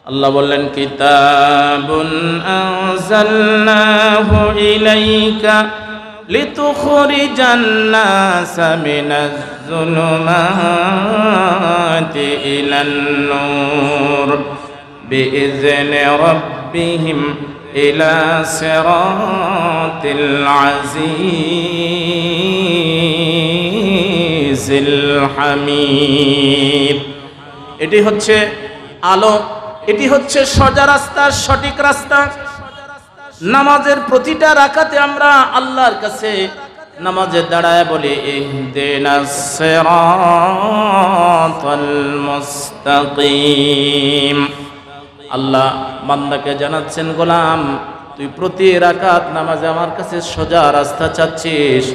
আল্লাহ বললেন কিতাবুন আনজালনাহু ইলাইকা লিতুখরিজান নাসা মিনাজ যুলুমাতি ইলান নূর বিইজনি রাব্বিহিম ইলা সিরাতিল আজিজিল হামিদ। এটি হচ্ছে আলো, এটি হচ্ছে সোজা রাস্তা, সঠিক রাস্তা। নামাজের প্রতিটা রাকাতে আমরা আল্লাহর কাছে নামাজে দাঁড়ায় বলি ইহদিনাস সিরাতাল মুস্তাকিম। আল্লাহ বান্দাকে জানাচ্ছেন, গোলাম তুই প্রতি রাকাত নামাজে আমার কাছে সোজা রাস্তা চাচ্ছিস,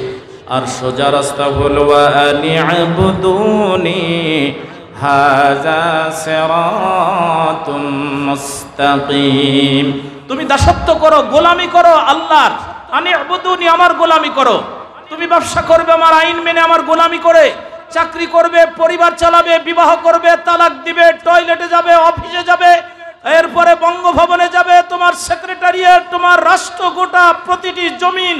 আর সোজা রাস্তা হলো আনি'বুদুনি হাযা সিরাতুম মুস্তাকিম। তুমি দাসত্ব করো, গোলামি করো আল্লাহর। আনি'বুদুনি, আমার গোলামি করো। তুমি ব্যবসা করবে আমার আইন মেনে, আমার গোলামি করে। চাকরি করবে, পরিবার চালাবে, বিবাহ করবে, তালাক দিবে, টয়লেটে যাবে, অফিসে যাবে, এরপরে বঙ্গভবনে যাবে, তোমার সেক্রেটারিয়েট, তোমার রাষ্ট্র, গোটা প্রতিটি জমিন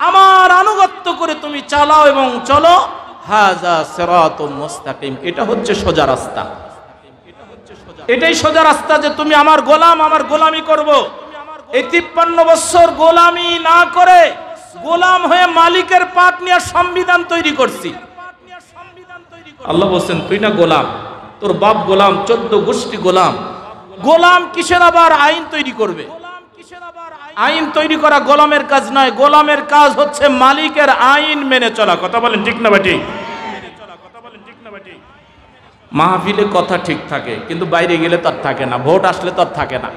আমার আনুগত্য করে তুমি চালাও এবং চলো। হাযা সিরাতুম মুস্তাকিম, এটা হচ্ছে সোজা রাস্তা। এটাই সোজা রাস্তা যে তুমি আমার গোলাম, আমার গোলামি করব। এই 53 বছর গোলামি না করে গোলাম হয়ে মালিকের পাট নিয়ে সংবিধান তৈরি করছি। আল্লাহ বলছেন তুই না গোলাম, তোর বাপ গোলাম, 14 গোষ্ঠী গোলাম। গোলাম কিসের আবার আইন তৈরি করবে? আইন তৈরি করা গোলামের কাজ নয়। গোলামের কাজ হচ্ছে মালিকের আইন মেনে চলা। কথা বলেন ঠিক না বেটি? মাহফিলে কথা ঠিক থাকে, কিন্তু বাইরে গেলে তার থাকে না, ভোট আসলে তার থাকে না।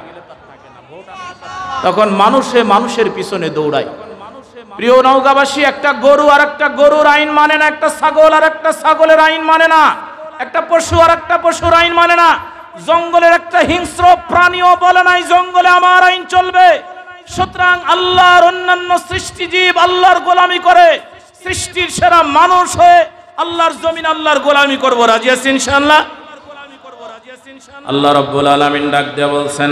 তখন মানুষের পিছনে দৌড়ায়। প্রিয় নওগাঁবাসী, একটা গরু আর একটা গরুর আইন মানে না, একটা ছাগল আর একটা ছাগলের আইন মানে না, একটা পশু আর একটা পশুর আইন মানে না। জঙ্গলের একটা হিংস্র প্রাণীও বলে নাই জঙ্গলে আমার আইন চলবে। সুতরাং আল্লাহর অন্যান্য সৃষ্টিজীব আল্লাহর গোলামি করে, সৃষ্টির সেরা মানুষ হয়ে আল্লাহর জমিন আল্লাহর গোলামি করব। রাজি আছি ইনশাআল্লাহ? আল্লাহ রাব্বুল আলামিন ডাক দিয়ে বলছেন,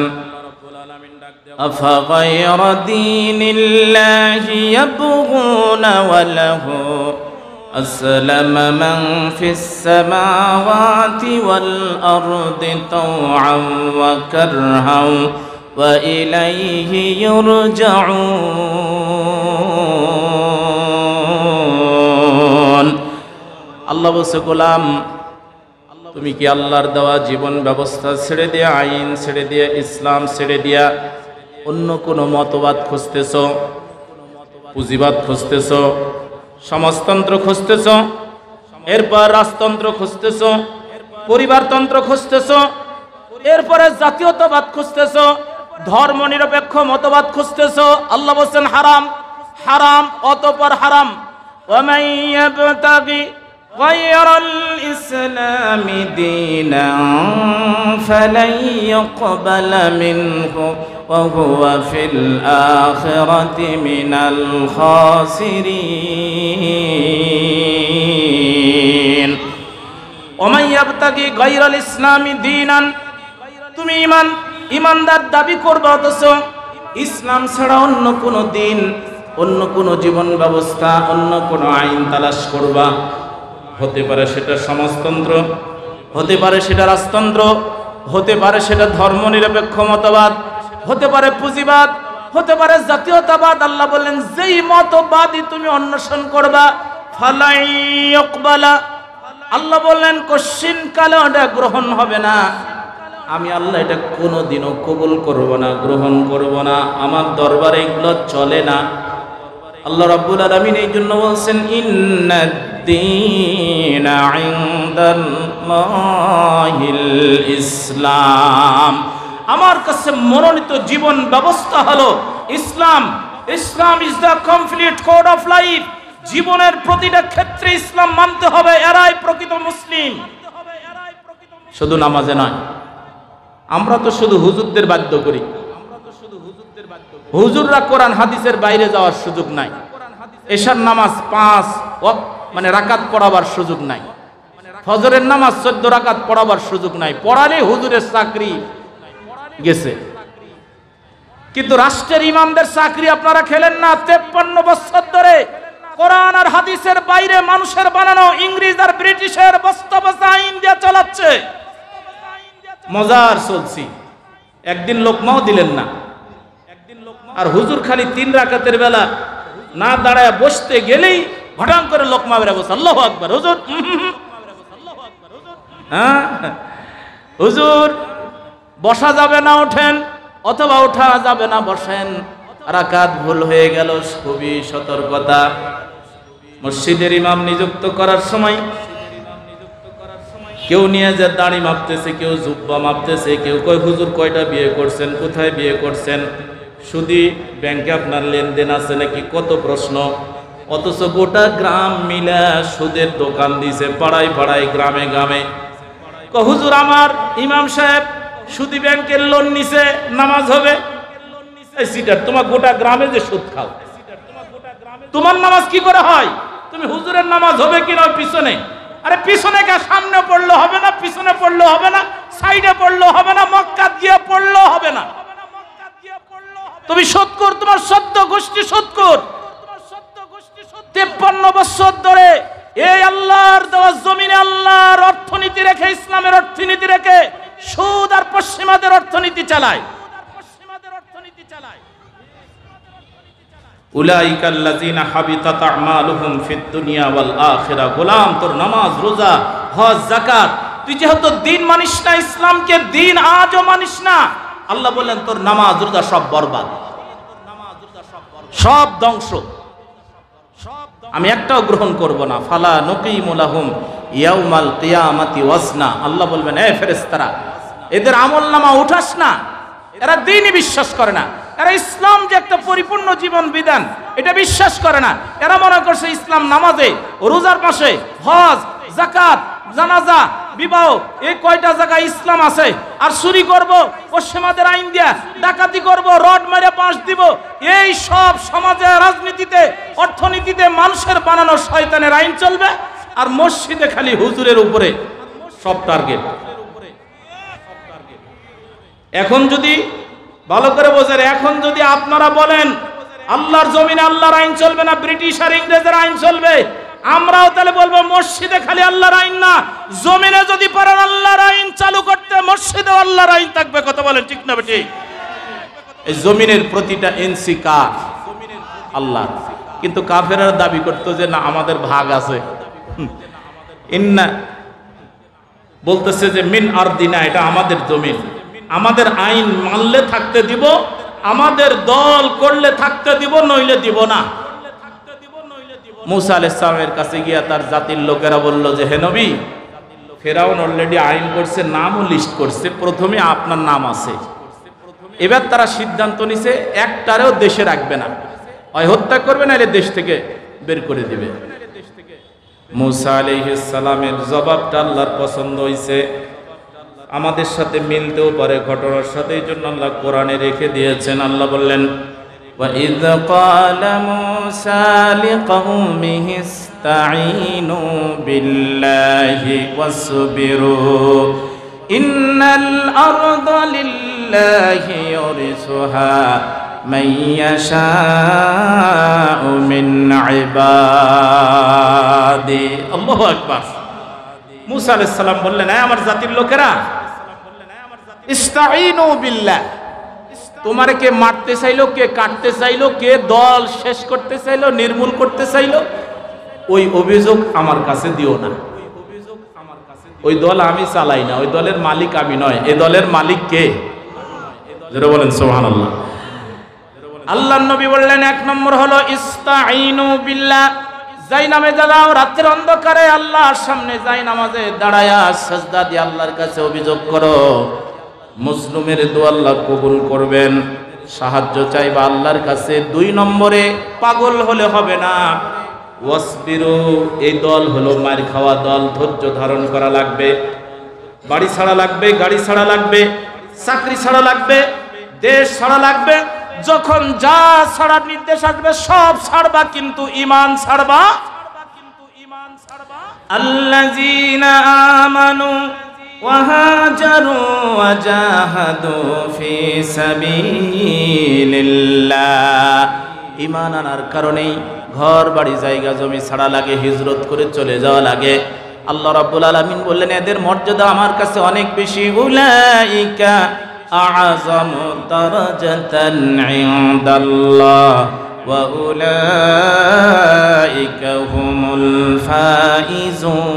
আফাগায়রা দীনিল্লাহি ইয়াবগুনা ওয়া লাহু আসলামা মান ফিস সামাওয়াতি ওয়াল আরদি তাওআন ওয়া কারহান ওয়া ইলাইহি ইউরজাউন। আল্লাহ বলছে, গোলাম তুমি কি আল্লাহর দেওয়া জীবন ব্যবস্থা ছেড়ে দিয়ে, আইন ছেড়ে দিয়ে, ইসলাম ছেড়ে দিয়া অন্য কোনো মতবাদ খুঁজতেছ, পুঁজিবাদ খুঁজতেছ, সমাজতন্ত্র খুঁজতেছ, এরপর রাজতন্ত্র খুঁজতেছ, পরিবারতন্ত্র খুঁজতেছ, এরপরে জাতীয়তাবাদ খুঁজতেছ, ধর্মনিরপেক্ষ মতবাদ খুঁজতেছ? আল্লাহ বলছেন হারাম, হারাম, অতঃপর হারাম। ওয়ামান ইয়াবতাগি গায়রাল ইসলামি দীনান ফালান ইউকবালা মিনহু ওয়া হুয়া ফিল আখিরাতি মিনাল খাসিরিন। ওয়ামান ইয়াবতাগি গায়রাল ইসলামি দীনান, তুমি ইমানদার দাবি করবে অথচ ইসলাম ছাড়া অন্য কোনো দিন, অন্য কোনো জীবন ব্যবস্থা, অন্য কোনো আইন তালাশ করবা। হতে পারে সেটা সমাজতন্ত্র, হতে পারে সেটা রাজতন্ত্র, হতে পারে সেটা ধর্মনিরপেক্ষ মতবাদ, হতে পারে পুঁজিবাদ, হতে পারে জাতীয়তাবাদ। আল্লাহ বললেন যেই মতবাদই তুমি অন্বেষণ করবা ফালাই ইউকবালা, আল্লাহ বললেন কশিন কালে ওটা গ্রহণ হবে না। আমি আল্লাহ এটা কোনোদিনও কবুল করব না, গ্রহণ করব না। আমার দরবারে এগুলো চলে না। আল্লাহ রাব্বুল আলামিন এই জন্য বলছেন ইন্নাদ-দীনা ইনদাল্লাহিল ইসলাম। আমার কাছে মনোনীত জীবন ব্যবস্থা হলো ইসলাম। Islam is the complete code of life. জীবনের প্রতিটা ক্ষেত্রে ইসলাম মানতে হবে, এরাই প্রকৃত মুসলিম। শুধু নামাজে নয়, আমরা তো শুধু হুজুরদের বাধ্য করি। হুজুররা কোরআন হাদিসের বাইরে যাওয়ার সুযোগ নাই। এশার নামাজ 5 মানে রাকাত পড়াবার সুযোগ নাই। ফজরের নামাজ 14 রাকাত পড়াবার সুযোগ নাই। পড়ালে হুজুরের চাকরি, গেছে, কিন্তু রাষ্ট্রের ইমামদের চাকরি আপনারা খেলেন না। 53 বছর ধরে কোরআন আর হাদিসের বাইরে মানুষের বানানো ইংরেজ আর ব্রিটিশের বস্তা বস্তা আইন দিয়ে চালাচ্ছে। মজার চলছি, একদিন লোকমাও দিলেন না। আর হুজুর খালি 3 রাকাতের বেলা না দাঁড়ায় বসতে গেলেই ঘটাং করে লোকমা বেড়ে বসে আল্লাহু আকবার। হুজুর হ্যাঁ হুজুর বসা যাবে না ওঠেন, অথবা ওঠা যাবে না বসেন। রাকাত ভুল হয়ে গেল, খুবই সতর্কতা। মসজিদের ইমাম নিযুক্ত করার সময় কেউ নিয়ে যে দাড়ি মাপতেছে, কেউ জুব্বা মাপতেছে, কেউ কয় হুজুর কয়টা বিয়ে করছেন, কোথায় বিয়ে করছেন, সুদি ব্যাংকে আপনার লেনদেন আছে নাকি, কত প্রশ্ন। অথচ গোটা গ্রাম মিলা সুদের দোকান দিছে পাড়ায় পাড়ায়, গ্রামে গ্রামে। হুজুর আমার ইমাম সাহেব সুদি ব্যাংকের লোন নিছে, নামাজ হবে। সিটার তোমার গোটা গ্রামে যে সুদ খাও, তোমার নামাজ কি করে হয়? তুমি হুজুরের নামাজ হবে কিনা পিছনে? আরে পিছনে কে, সামনে পড়লে হবে না, পিছনে পড়লে হবে না, সাইডে পড়লে হবে না, মক্কা দিয়ে পড়লেও হবে না। তুমি সৎকর, তোমার সদ্য গোষ্ঠী সৎকর। 53 বছর ধরে এই আল্লাহর দেওয়া জমিনে আল্লাহর অর্থনীতি রেখে, ইসলামের অর্থনীতি রেখে সুদ আর পশ্চিমাদের অর্থনীতি চালায়। উলাইকাল্লাযিনা হাবিতাত আমালুহুম ফিদ দুনিয়া ওয়াল আখিরা। গোলাম, তোর নামাজ, রোজা, হজ, যাকাত, তুই যেহেতু দিন মানিস না, ইসলামকে দিন আজও মানিস না, আল্লাহ বললেন তোর নামাজ রোজা সব বরবাদ, সব ধ্বংস, আমি একটাও গ্রহণ করব না। ফালা নুকিমু লাহুম ইয়াউমাল কিয়ামাতি ওয়াজনা। আল্লাহ বলবেন, এ ফেরেশতারা, এদের আমলনামা উঠাস না। এরা দ্বীনই বিশ্বাস করে না, এরা ইসলাম যে একটা পরিপূর্ণ জীবন বিধান এটা বিশ্বাস করে না। এরা মনে করছে ইসলাম নামাজে, রোজার পাশে, হজ, যাকাত, জানাজা, বিবাহ, এই কয়টা জায়গায় ইসলাম আছে। আর চুরি করব পশ্চিমাদের আইন দিয়া, ডাকাতি করব, রড মেরে বাঁশ দিব, এই সব সমাজে, রাজনীতিতে, অর্থনীতিতে মানুষের বানানো শয়তানের আইন চলবে। আর মসজিদে খালি হুজুরের উপরে সব টার্গেট। এখন যদি ভালো করে বোঝেন, এখন যদি আপনারা বলেন আল্লাহর জমিনে আল্লাহর আইন চলবে না, ব্রিটিশ আর ইংরেজের আইন চলবে, আমরাও তাহলে বলবো মসজিদে খালি আল্লাহর আইন না, জমিনে যদি পারেন আল্লাহর আইন চালু করতে, মসজিদেও আল্লাহর আইন থাকবে। কথা বলেন ঠিক না বেঠিক? এই জমিনের প্রতিটা ইঞ্চি কার? আল্লাহ। কিন্তু কাফেররা দাবি করতো যে না, আমাদের ভাগ আছে। ইন্না বলতেছে যে মিন আরদিনা, এটা আমাদের জমিন, আমাদের আইন মানলে থাকতে দিব, আমাদের দল করলে থাকতে দিব, নইলে দিব না। মুসা আলাইহিস সালামের কাছে গিয়া তার জাতির লোকেরা বলল যে হে নবী, ফেরাউন অলরেডি আইন করছে, নামও লিস্ট করছে, প্রথমে আপনার নাম আছে। এবার তারা সিদ্ধান্ত নিছে একটারেও দেশে রাখবে না, হয় হত্যা করবে না, দেশ থেকে বের করে দিবে। মুসা আলাইহিস সালামের জবাবটা আল্লাহর পছন্দ হইছে, আমাদের সাথে মিলতেও পারে ঘটনার সাথে, এই জন্য আল্লাহ কোরআনে রেখে দিয়েছেন। আল্লাহ বললেন, وَإِذْ قَالَ مُوسَى لِقَوْمِهِ اسْتَعِينُوا بِاللَّهِ وَاصْبِرُوا إِنَّ الْأَرْضَ لِلَّهِ يُرِثُهَا مَن يَشَاءُ مِنْ عِبَادِهِ। আল্লাহু আকবার। মুসা আলাইহিস সালাম বললেন, আমার জাতির লোকেরা, ইস্তাঈনু বিল্লাহ, তোমারে কে মারতে চাইলো, কে কাটতে চাইলো, কে দল শেষ করতে চাইলো, নির্মূল করতে চাইলো, ওই অভিযোগ আমার কাছে দিও না। ওই দল আমি চালাই না, ওই দলের মালিক আমি নয়, এই দলের মালিক কে? যারা বলেন সুবহানাল্লাহ। আল্লাহর নবী বললেন, 1 নম্বর হলো ইস্তাঈনু বিল্লাহ, যাই নামে দাঁড়াও, রাতের অন্ধকারে আল্লাহর সামনে যাই নামাজে দাঁড়ায়া সাজদা দিয়ে আল্লাহর কাছে অভিযোগ করো। মুসলিমের দোয়া আল্লাহ কবুল করবেন, সাহায্য চাইবা আল্লাহর কাছে। 2 নম্বরে পাগল হলে হবে না, ওয়াসবিরু, এই দল হলো মার খাওয়া দল, ধৈর্য ধারণ করা লাগবে। বাড়ি ছাড়া লাগবে, গাড়ি ছাড়া লাগবে, চাকরি ছাড়া লাগবে, দেশ ছাড়া লাগবে, যখন যা ছাড়ার নির্দেশ আসবে সব ছাড়বা, কিন্তু ঈমান ছাড়বা। আল্লাযীনা আমানু وهاجروا وجاهدوا في سبيل الله ঈমান আনার কারণেই ঘর বাড়ি জায়গা জমি ছাড়া লাগে, হিজরত করে চলে যাওয়া লাগে। আল্লাহ রাব্বুল আলামিন বললেন এদের মর্যাদা আমার কাছে অনেক বেশি। উলাইকা আ'যামু দারাজাতান ইনদাল্লাহ ওয়া উলাইকা হুমুল ফাইজুন।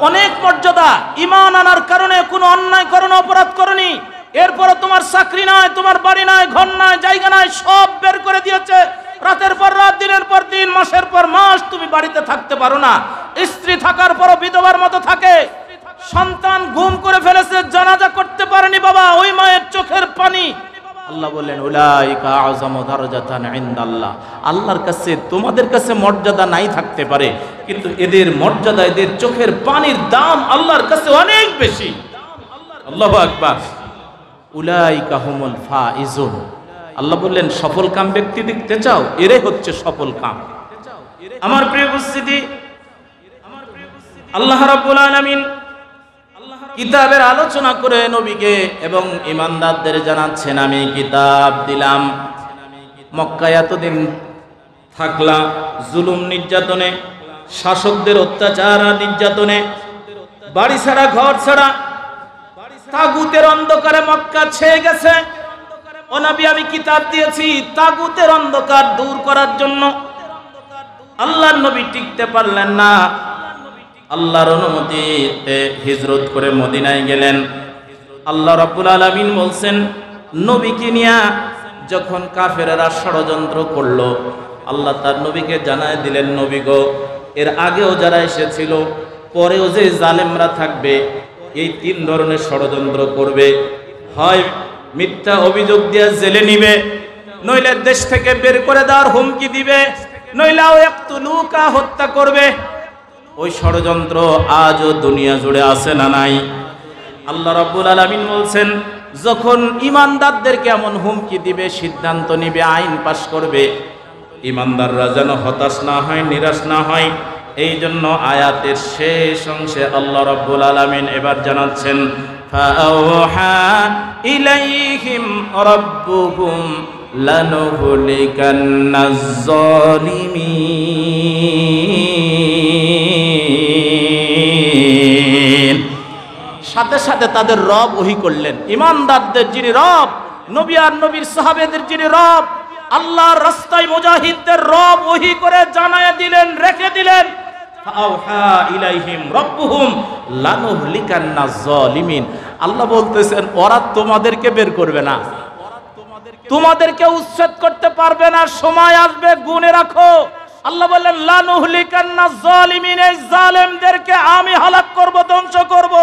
অনেক মর্যাদা। ঈমান আনার কারণে কোনো অন্যায় করনি, অপরাধ করনি, এরপরে তোমার চাকরি নাই, তোমার বাড়ি নাই, ঘর নাই, জায়গা নাই, সব বের করে দিয়েছে। রাতের পর রাত, দিনের পর দিন, মাসের পর মাস তুমি বাড়িতে থাকতে পারো না। স্ত্রী থাকার পরও বিধবার মতো থাকে। সন্তান গুম করে ফেলেছে, জানাজা করতে পারেনি বাবা, ওই মায়ের চোখের পানি। আল্লাহ বললেন উলাইকা আ'যামু দারাজাতান ইনদাল্লাহ। আল্লাহর কাছে তোমাদের কাছে মর্যাদা নাই থাকতে পারে, কিন্তু এদের মর্যাদা, এদের চোখের পানির দাম আল্লাহর কাছে অনেক বেশি। আল্লাহু আকবার। উলাইকা হুমুল ফাইজুন। আল্লাহ বললেন সফল কাম ব্যক্তি দেখতে চাও, এরাই হচ্ছে সফল কাম। আমার প্রিয় উপস্থিতি, আল্লাহ রাব্বুল আলামিন কিতাবের আলোচনা করে নবীকে এবং ঈমানদারদের জানাচ্ছেন আমি কিতাব দিলাম। মক্কায় এতদিন থাকলা জুলুম নির্যাতনে, শাসকদের অত্যাচার আর নির্যাতনে, বাড়ি ছাড়া ঘর ছাড়া, তাগুতের অন্ধকারে মক্কা ছেয়ে গেছে। ও নবী আমি কিতাব দিয়েছি তাগুতের অন্ধকার দূর করার জন্য। আল্লাহর নবী টিকতে পারলেন না, আল্লাহর অনুমতিতে হিজরত করে মদিনায় গেলেন। আল্লাহ রাব্বুল আলামিন বলছেন নবীকে নিয়ে যখন কাফেরেরা ষড়যন্ত্র করলো, আল্লাহ তার নবীকে জানায় দিলেন নবী গো, এর আগেও যারা এসেছিল, পরেও যে জালেমরা থাকবে, এই তিন ধরনের ষড়যন্ত্র করবে। হয় মিথ্যা অভিযোগ দিয়ে জেলে নিবে, নইলে দেশ থেকে বের করে দেওয়ার হুমকি দিবে, নইলেও ইয়াকতুলুকা হত্যা করবে। ওই ষড়যন্ত্র আজও দুনিয়া জুড়ে আছে না নাই? আল্লাহ রাব্বুল আলামিন বলছেন যখন ঈমানদারদেরকে এমন হুমকি দিবে, সিদ্ধান্ত নিবে, আইন পাশ করবে, ঈমানদাররা যেন হতাশ না হয়, নিরাশ না হয়। এই জন্য আয়াতের শেষ অংশে আল্লাহ রাব্বুল আলামিন এবার জানাচ্ছেন ফাআওহা ইলাইহিম রাব্বুহুম লানুহলিকান্নাজ জালিমিন। সাথে সাথে তাদের রব ওহী করলেন। ঈমানদারদের যিনি রব, নবী আর নবীর সাহাবেদের যিনি রব, আল্লাহর রাস্তায় মুজাহিদদের রব ওহী করে জানায়া দিলেন, রেখে দিলেন ফাআওহা ইলাইহিম রাব্বুহুম লানুহলিকান্নাজ জালিমিন। আল্লাহ বলতেছেন ওরা তোমাদেরকে বের করবে না, তোমাদেরকে উচ্ছেদ করতে পারবে না, সময় আসবে, গুনে রাখো। আল্লাহ বললেন লানুহলিকান্নাজ জালিমিন, এই জালেমদেরকে আমি হালাক করব, ধ্বংস করব।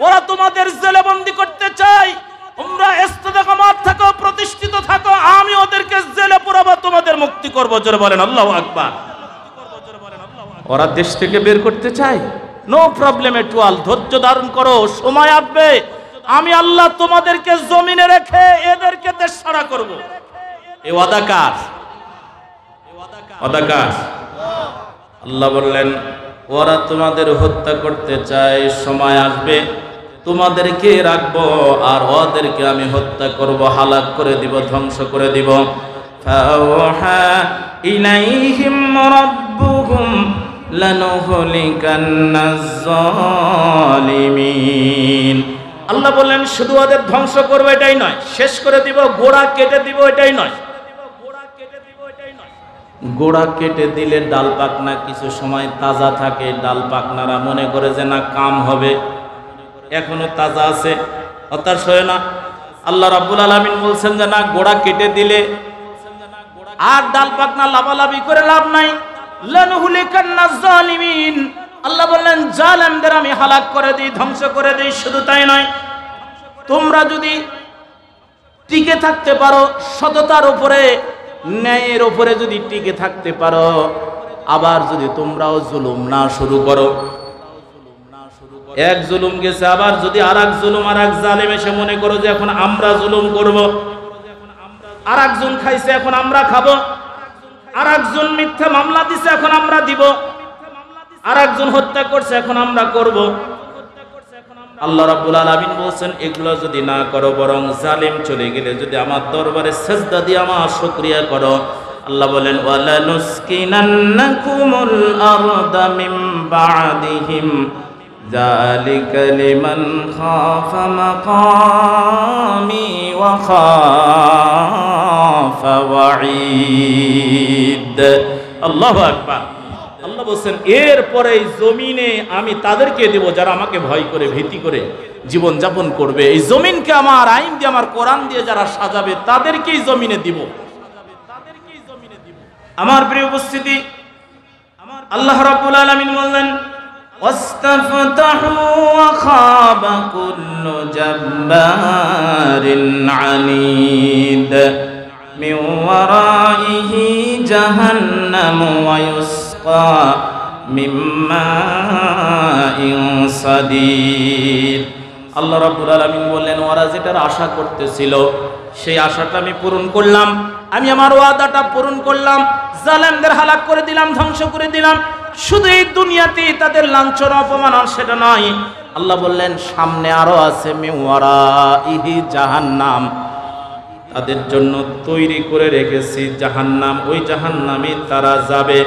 ওরা তোমাদের জেলে বন্দী করতে চায়, তোমরা ইস্তেকামাত থাকো, প্রতিষ্ঠিত থাকো, আমি ওদেরকে জেলে পুরাবো, তোমাদের মুক্তি করব। জোরে বলেন আল্লাহু আকবার। ওরা দেশ থেকে বের করতে চায়, নো প্রবলেম এট অল, ধৈর্য ধারণ করো, সময় আসবে, আমি আল্লাহ তোমাদেরকে জমিনে রেখে এদেরকে দেশ ছাড়া করব। এই ওয়াদা কার? ওয়াদা কার? আল্লাহ বললেন ওরা তোমাদের হত্যা করতে চায়, সময় আসবে তোমাদেরকে রাখবো আর ওদেরকে আমি হত্যা করব, হালাক করে দিব, ধ্বংস করে দিব। ফাওহা ইলাইহিম রাব্বুহুম লানুহলিকান্নাজ জালিমিন। আল্লাহ বললেন শুধু ওদের ধ্বংস করব এটাই নয়, শেষ করে দিব, গোড়া কেটে দিব এটাই নয়। গোড়া কেটে দিলে ডাল পাকনা কিছু সময় তাজা থাকে, ডাল পাকনারা মনে করে যে না কাম হবে, এখনো তাজা আছে, হতাশ হয় না। আল্লাহ রাব্বুল আলামিন বলছেন যে না, গোড়া কেটে দিলে আর ডাল পাকনা লাভালাভি করে লাভ নাই। লানুহলিকান্নাজ জালিমিন, আল্লাহ বললেন জালেমদের আমি হালাক করে দিই, ধ্বংস করে দিই। শুধু তাই নয়, তোমরা যদি টিকে থাকতে পারো সততার উপরে, ন্যায়ের উপরে যদি টিকে থাকতে পারো, আবার যদি তোমরাও জুলুম না শুরু করো, এক জুলুম গেছে, আবার যদি আরেক জুলুম, আরেক জালেম এসে মনে করো যে এখন আমরা জুলুম করব, আরেকজন খাইছে এখন আমরা খাবো, আরেকজন মিথ্যা মামলা দিছে এখন আমরা দিব, আর একজন হত্যা করছে, এখন আমরা করব। আল্লাহ রাব্বুল আলামিন বলেন এগুলো যদি না করো, বরং জালিম চলে গেলে যদি আমার দরবারে সিজদা দিয়ে আমার শুকরিয়া করো, আল্লাহ বলেন ওয়ালা নুসকিনান্নাকুমুল আরদা মিন বা'দিহিম যালিকা লিমান খাফা মাকামি ওয়া খাফা ওয়াঈদ। আল্লাহু আকবার। আল্লাহ বলছেন এরপরে এই জমিনে আমি তাদেরকে দেব যারা আমাকে ভয় করে ভীতি করে জীবন যাপন করবে। এই জমিনকে আমার আইন দিয়ে আমার কোরআন দিয়ে যারা সাজাবে তাদেরকেই জমিনে দিব। আমার প্রিয় উপস্থিতি, আল্লাহ রাব্বুল আলামিন বললেন ওয়াস্তাফতাহু ওয়া খাবা কুল্লু জাব্বারিন আনিদ মিন ওয়ারাইহি জাহান্নাম ওয়া ইউসকা মিন মাইন সাদীদ। আল্লাহ রাব্বুল আলামিন বললেন ওরা যেটার আশা করতেছিল সেই আশাটা আমি পূরণ করলাম, আমি আমার ওয়াদাটা পূরণ করলাম। জালেমদের হালাক করে দিলাম, ধ্বংস করে দিলাম। শুধু এই দুনিয়াতেই তাদের লাঞ্ছনা অপমান আর সেটা নয়, আল্লাহ বললেন সামনে আরো আছে মিওয়ারাইহি জাহান্নাম, তাদের জন্য তৈরি করে রেখেছি জাহান্নাম। ওই জাহান্নামে তারা যাবে।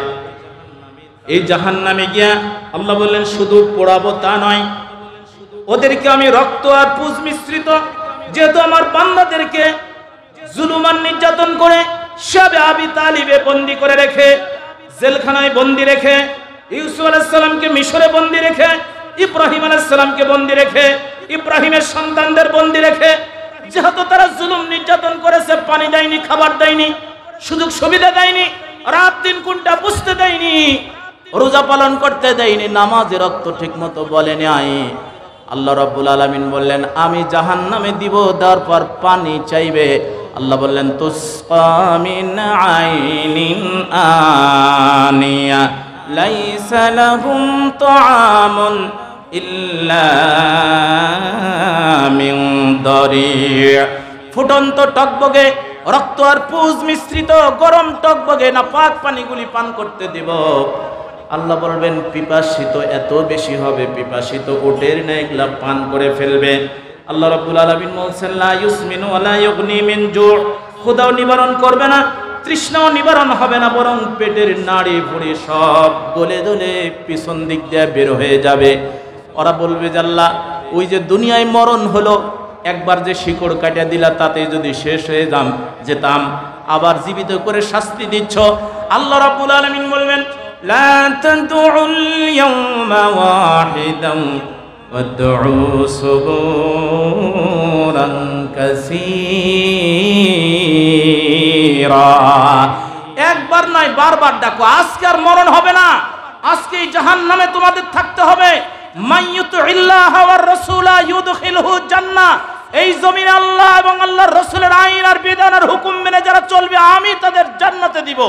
এই জাহান্নামে গিয়া আল্লাহ বললেন শুধু পোড়াবো তা নয়, ওদেরকে আমি রক্ত আর পুজ মিশ্রিত, যেহেতু আমার বান্দাদেরকে জুলুমান নির্যাতন করে শাবে আবি তালিবে বন্দী করে রেখে, জেলখানায় বন্দী রেখে, ইউসুফ আলাইহিস সালামকে মিশরে বন্দী রেখে, ইব্রাহিম আলাইহিস সালামকে বন্দী রেখে, ইব্রাহিমের সন্তানদের বন্দী রেখে, যেহেতু তারা জুলুম নির্যাতন করেছে, পানি দেয়নি, খাবার দেয়নি, সুযোগ সুবিধা দেয়নি, রাত দিন কোনটা বুঝতে দেয়নি, রোজা পালন করতে দেয়নি, নামাজের রক্ত ঠিক মতো বলে নাই, আল্লাহ রাব্বুল আলামিন বললেন আমি জাহান্নামে দিব, দেওয়ার পর পানি চাইবে। আল্লাহ বললেন তুসকা মিন আইনিন আনিয়া লাইসা লাহুম তাআমুন ইল্লা মিন দারি'। ফুটন্ত টকবগে রক্ত আর পুজ মিশ্রিত গরম টকবগে না পাক পানিগুলি পান করতে দেব। আল্লাহ বলবেন পিপাসিত এত বেশি হবে, পিপাসিত ওটের ন্যায় এগুলা পান করে ফেলবে। আল্লাহ রাব্বুল আলামিন বলেন লা ইউসমিনু ওয়া লা ইউগনি মিন জু', ক্ষুধাও নিবারণ করবে না, তৃষ্ণাও নিবারণ হবে না, বরং পেটের নাড়ি ভুঁড়ি সব গলে গলে পিছন দিক দিয়ে বের হয়ে যাবে। ওরা বলবে যে আল্লাহ ওই যে দুনিয়ায় মরণ হলো, একবার যে শিকড় কাটিয়ে দিলা তাতে যদি শেষ হয়ে যেতাম, আবার জীবিত করে শাস্তি দিচ্ছ। আল্লাহ রাব্বুল আলামিন বলবেন لا تدعوا اليوم واحدا وادعوا ثبورا كثيرا। একবার নয় বারবার ডাকো, আজকে আর মরণ হবে না, আজকে জাহান্নামে তোমাদের থাকতে হবে। মাইয়ুতিল্লাহ ওয়ার রাসূলা ইউদখিলহু জান্নাহ, এই জমিনে আল্লাহ এবং আল্লাহর রাসূলের আইন আর বিধান আর হুকুম মেনে যারা চলবে আমি তাদের জান্নাতে দিব।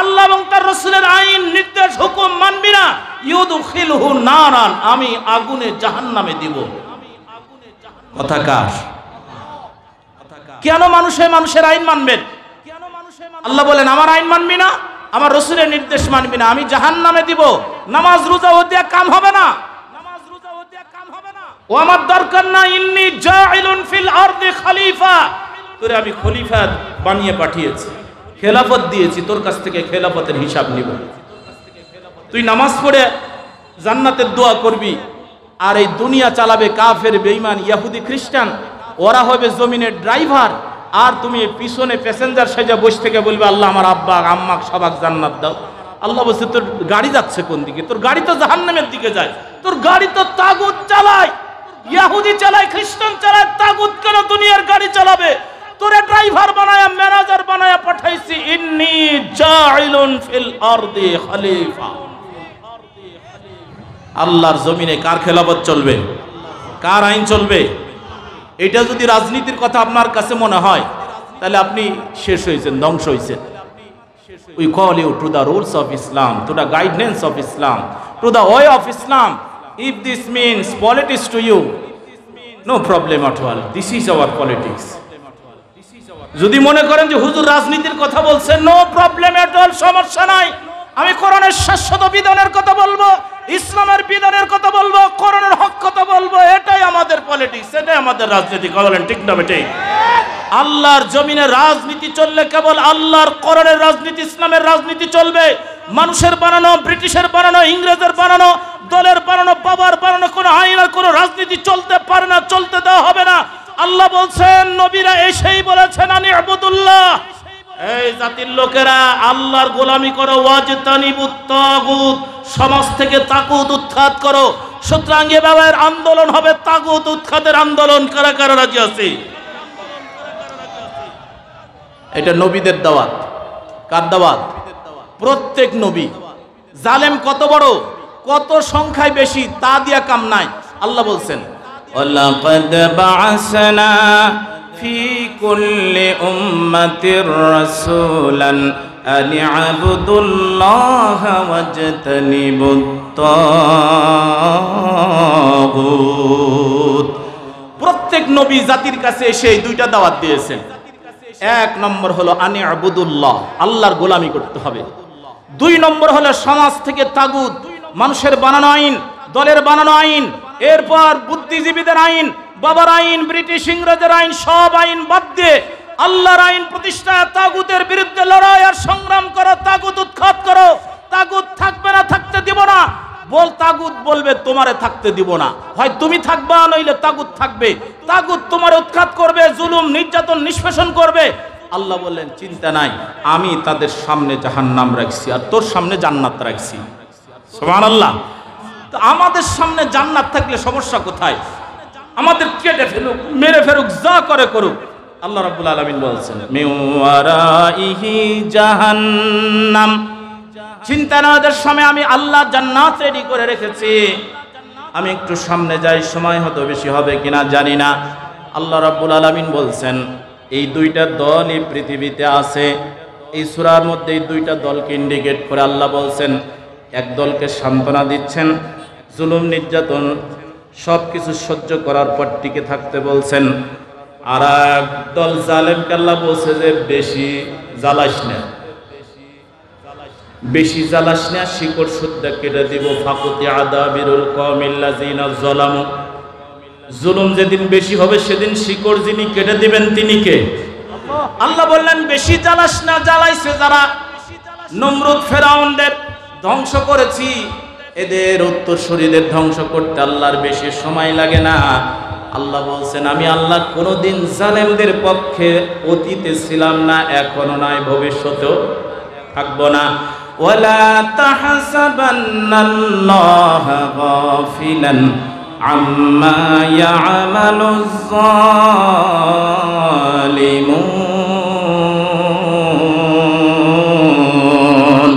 আল্লাহ এবং তার রাসূলের আইন নির্দেশ হুকুম মানবি না, ইউদখিলহু নারান, আমি আগুনে জাহান্নামে দিব। কথা কার? কেন মানুষের আইন মানবেন? আল্লাহ বলেন আমার আইন মানবি না, আমার রাসূলের নির্দেশ মানবি না, আমি জাহান্নামে দিব। নামাজ রোজা ওদিয়া কাম হবে না, ও আমার দরকার না। ইন্নী জাইলুন ফিল আরদি খলিফা, তোরে আমি খলিফা বানিয়ে পাঠিয়েছি, খেলাফত দিয়েছি, তোর কাছ থেকে খেলাফতের হিসাব নিব। তুই নামাজ পড়ে জান্নাতের দোয়া করবি, আর এই দুনিয়া চালাবে কাফের, বেঈমান, ইহুদি, খ্রিস্টান, ওরা হবে জমিনের ড্রাইভার, আর তুমি পিছনে প্যাসেঞ্জার সেজে বসে থেকে বলবে আল্লাহ আমার আব্বা আম্মা সবাক জান্নাত দাও। আল্লাহ বলছে তোর গাড়ি যাচ্ছে কোন দিকে? তোর গাড়ি তো জাহান্নামের দিকে যায়। তোর গাড়ি তো তাগুত চালায়, ইহুদি চালায়, খ্রিস্টান চালায়, তাগুত কেন দুনিয়ার গাড়ি চালাবে? তোরে ড্রাইভার বানায়া ম্যানেজার বানায়া পাঠাইছি। ইন্নী জাইলুন ফিল আরদি খলিফা। আল্লাহর জমিনে কার খেলাফত চলবে? কার আইন চলবে? এটা যদি রাজনীতির কথা আপনার কাছে মনে হয় তাহলে আপনি শেষ হয়েছেন, ধ্বংস হয়েছেন। We call you to the rules of Islam, to the guidance of Islam, to the way of Islam. If this means politics to you, no problem at all. This is our politics. যদি মনে করেন যে হুজুর রাজনীতির কথা বলছেন, no problem at all, সমস্যা নাই। আমি কোরআনের শাশ্বত বিধানের কথা বলবো, ইসলামের বিধানের কথা বলবো, কোরআনের হক কথা বলবো। এটাই আমাদের পলিটিক্স, এটাই আমাদের রাজনীতি। বলেন ঠিক না বেঠিক? আল্লাহর জমিনে রাজনীতি চললে কেবল আল্লাহর কোরআনের রাজনীতি, ইসলামের রাজনীতি চলবে। মানুষের বানানো, ব্রিটিশের বানানো, ইংরেজের বানানো, দলের বানানো, বাবার বানানো কোনো আইন আর কোনো রাজনীতি চলতে পারে না, চলতে দেওয়া হবে না। আল্লাহ বলছেন, নবীরা এসেই বলেছেন আনি আবুদুল্লাহ, এই জাতির লোকেরা আল্লাহর গোলামি করো, ওয়াজতানিবুত তাগুত, সমাজ থেকে তাগুত উৎখাত করো। সুতরাং এভাবে আন্দোলন হবে, তাগুত উৎখাতের আন্দোলন। কারা কারা রাজি আছে? এটা নবীদের দাওয়াত। কার দাওয়াত? প্রত্যেক নবী। জালেম কত বড়, কত সংখ্যায় বেশি, তা দিয়া কাম নাই। আল্লাহ বলছেন, ওয়ালাকাদ বা'আসনা ফি কুল্লি উম্মাতির রাসূলান আন ই'বুদুল্লাহা ওয়াজতানিবুত তাগুত। প্রত্যেক নবী জাতির কাছে এসে এই দুইটা দাওয়াত দিয়েছেন। এক নম্বর হলো আনি আবুদুল্লাহ, আল্লাহর গোলামি করতে হবে। দুই নম্বর হলো সমাজ থেকে তাগুত, মানুষের বানানো আইন, দলের বানানো আইন, এরপর বুদ্ধিজীবীদের আইন, বাবার আইন, ব্রিটিশ ইংরেজের আইন, সব আইন বাদ দিয়ে আল্লাহর আইন প্রতিষ্ঠা, তাগুতের বিরুদ্ধে লড়াই আর সংগ্রাম করো, তাগুত উৎখাত করো। তাগুত থাকবে না, থাকতে দিব না। তাগুত বলবে তোমারে থাকতে দিব না, হয় তুমি থাকবা নইলে তাগুত থাকবে। তাগুত তোমার উৎখাত করবে, জুলুম নির্যাতন নিষ্পেষণ করবে। আল্লাহ বললেন, চিন্তা নাই, আমি তাদের সামনে জাহান্নাম রাখছি আর তোর সামনে জান্নাত রাখছি। সুবহানাল্লাহ। তো আমাদের সামনে জান্নাত থাকলে সমস্যা কোথায়? আমাদের কেটে ফেলুক, মেরে ফেলুক, যা করে করুক। আল্লাহ রাব্বুল আলামিন বলছেন, মিন ওয়ারাইহি জাহান্নাম, চিন্তা না, ওদের সামনে আমি আল্লাহ জান্নাত রেডি করে রেখেছি। আমি একটু সামনে যাই, সময় হয়তো বেশি হবে কিনা জানি না। আল্লাহ রাব্বুল আলামিন বলছেন, এই দুইটা দলই পৃথিবীতে আছে। এই সূরার মধ্যে এই দুইটা দলকে ইন্ডিকেট করে আল্লাহ বলছেন, এক দলকে সান্ত্বনা দিচ্ছেন, জুলুম নির্যাতন সব কিছু সহ্য করার পর টিকে থাকতে বলছেন। আর এক দল জালেমকে আল্লাহ বলছে যে বেশি জ্বালাস না, বেশি জ্বালাস না, শিকড় সুদ্ধা কেটে দিব। ফাকুতি আদাবিরুল কওমিল্লাযিনা যালামু, জুলুম যেদিন বেশি হবে সেদিন শিকড় যিনি কেটে দিবেন তিনি কে? আল্লাহ বললেন, বেশি জ্বালাস না। জ্বালাইছে যারা, নমরুদ ফেরাউনদের ধ্বংস করেছি, এদের উত্তরসূরিদের ধ্বংস করতে আল্লাহর বেশি সময় লাগে না। আল্লাহ বলছেন, আমি আল্লাহ কোনোদিন জালেমদের পক্ষে অতীতে ছিলাম না, এখনো নাই, ভবিষ্যতেও থাকবো না। ওয়ালা তাহসাবান্নাল্লাহা গাফিলান আম্মা ইয়ামালুজ জালিমুন।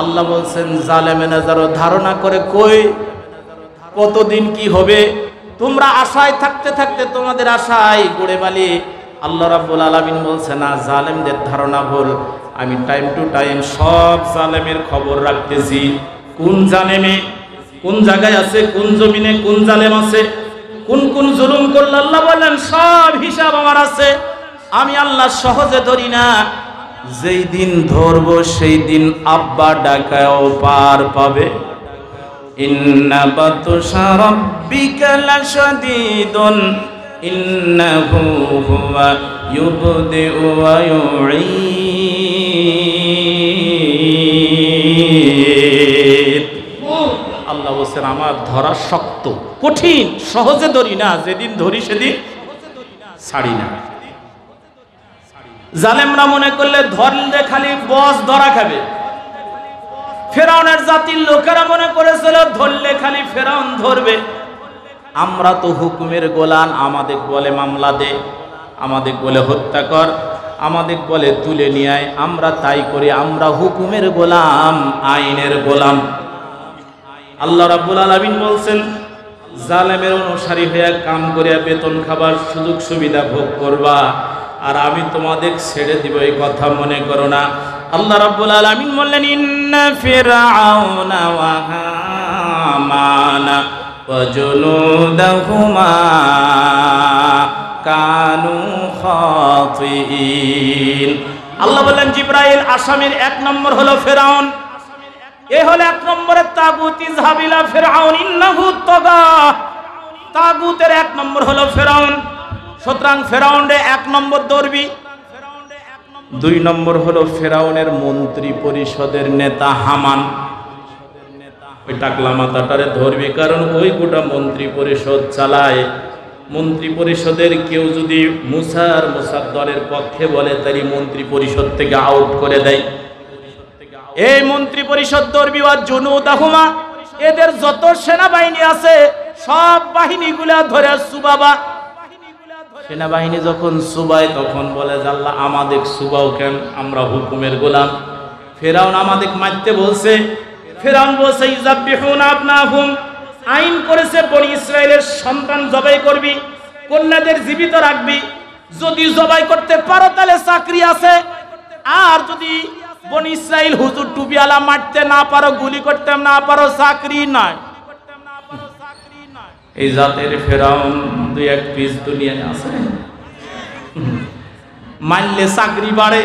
আল্লাহ বলছেন, জালেমেরা যারা ধারণা করে কই কতদিন কি হবে, তোমরা আশায় থাকতে থাকতে তোমাদের আশায় গড়ে বালি। আল্লাহ রাব্বুল আলামিন বলছে, না, জালেমদের ধারণা ভুল। আমি টাইম টু টাইম সব জালেমের খবর রাখতেছি, কোন জালেমে কোন জায়গায় আছে, কোন জমিনে কোন জালেম আছে, কোন কোন জুলুম করল। আল্লাহ বললেন, সব হিসাব আমার আছে। আমি আল্লাহ সহজে ধরি না, যেই দিন ধরবো সেই দিন আব্বা ডাকাও পার পাবে। ইন্না বাতশা রাব্বিকা লাশাদীদুন ইন্নাহু হুয়া ইউবদিউ ওয়া ইউঈদ। আল্লাহ বলছেন, আমার ধরা শক্ত, কঠিন, সহজে ধরি না, যেদিন ধরি সেদিন ছাড়ি না। জালেমরা মনে করলে ধরলে খালি বস ধরা খাবে। ফেরাউনের জাতির লোকেরা মনে করেছিল ধরলে খালি ফেরাউন ধরবে। আমরা তো হুকুমের গোলাম, আমাদের বলে মামলা দে, আমাদের বলে হত্যা কর, আমাদের বলে তুলে নিয়ে আয়, আমরা তাই করি। আমরা হুকুমের গোলাম, আইনের গোলাম। আল্লাহ রাব্বুল আলামিন বলছেন, জালেমের অনুসারী হয়ে কাম করিয়া বেতন খাবার সুযোগ সুবিধা ভোগ করবা, আর আমি তোমাদের ছেড়ে দিব এই কথা মনে করো না। আল্লাহ রাব্বুল আলামিন বললেন, ইন্না ফিরআউনা ওয়া হামানা ওয়া জুনুদাহুমা কানু খাতিঈন। আল্লাহ বললেন জিবরাইল আসামির 1 নম্বর হলো ফেরাউন, এ হলো 1 নম্বরের তাগুত। ইযহাব ইলা ফিরআউন ইন্নাহু তাগা, তাগুতের 1 নম্বর হলো ফেরাউন। সুতরাং ফেরাউনের 1 নম্বর ধরবি। 2 নম্বর হলো ফেরাউনের মন্ত্রী পরিষদের নেতা হামান, ওই টাকলা মাথাটারে ধরবি, কারণ ওই গোটা মন্ত্রী পরিষদ চালায়। মন্ত্রী পরিষদের কেউ যদি মুসার দলের পক্ষে বলে, তারই মন্ত্রী পরিষদ থেকে আউট করে দেয়। এই মন্ত্রী পরিষদ ধরবি ওয়া জুনুদাহুমা, এদের যত সেনাবাহিনী আছে সব বাহিনীগুলা ধরে সুবাবা। সেনাবাহিনী যখন সুবায় তখন বলে যে আল্লাহ আমাদের সুবাও কেন, আমরা হুকুমের গোলাম। ফেরাউন আমাদের মারতে বলছে, ফেরাউন বলছে ইযাবিহুনা আবনাহুম, আইন করেছে বনি ইসরাইলের সন্তান জবাই করবি, কন্যাদের জীবিত রাখবি, যদি জবাই করতে পারো তাহলে চাকরি আছে, আর যদি বনি ইসরাইল হুজুর টুপিওয়ালা মারতে না পারো, গুলি করতে না পারো, চাকরি নাই। এই জাতের ফেরাউন 2-1 পিস দুনিয়ায় আছে। মারলে চাকরি বাড়ে,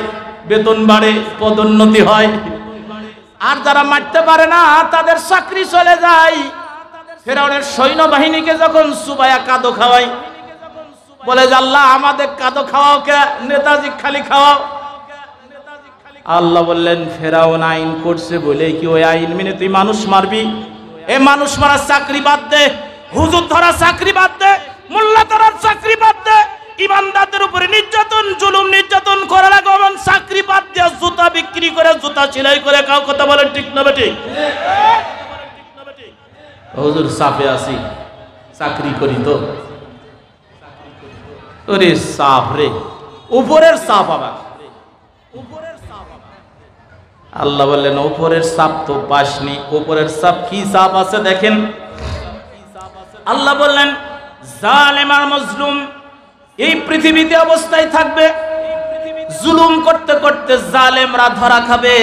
বেতন বাড়ে, পদোন্নতি হয়, আর যারা মারতে পারে না তাদের চাকরি চলে যায়। ফেরাউনের সৈন্যবাহিনীকে যখন সুবায়া কাদো খাওয়াই, বলে যে আল্লাহ আমাদের কাদো খাওয়াও কে, নেতাজি খালি খাওয়াও। আল্লাহ বললেন ফেরাউন আইন করছে বলে কি ওই আইন মেনে তুই মানুষ মারবি? এ মানুষ মারার চাকরি বাদ দে, হুজুর ধরা চাকরি বাদ দে, মোল্লা ধরার চাকরি বাদ দে, ইমানদারদের উপরে নির্যাতন জুলুম নির্যাতন করা লাগে, এমন চাকরি বাদ দিয়ে জুতা বিক্রি করে, জুতা সেলাই করে খাও। কথা বলেন ঠিক না বেটি? হুজুর সাফে আসি, চাকরি করি তো। ওরে সাফ রে, উপরের সাফ আবার। আল্লাহ বললেন উপরের সাপ তো পাসনি, উপরের সাপ কি সাপ আছে দেখেন। আল্লাহ বললেন জালেম আর মজলুম এই পৃথিবীতে অবস্থায় থাকবে, জুলুম করতে করতে জালেমরা ধরা খাবে,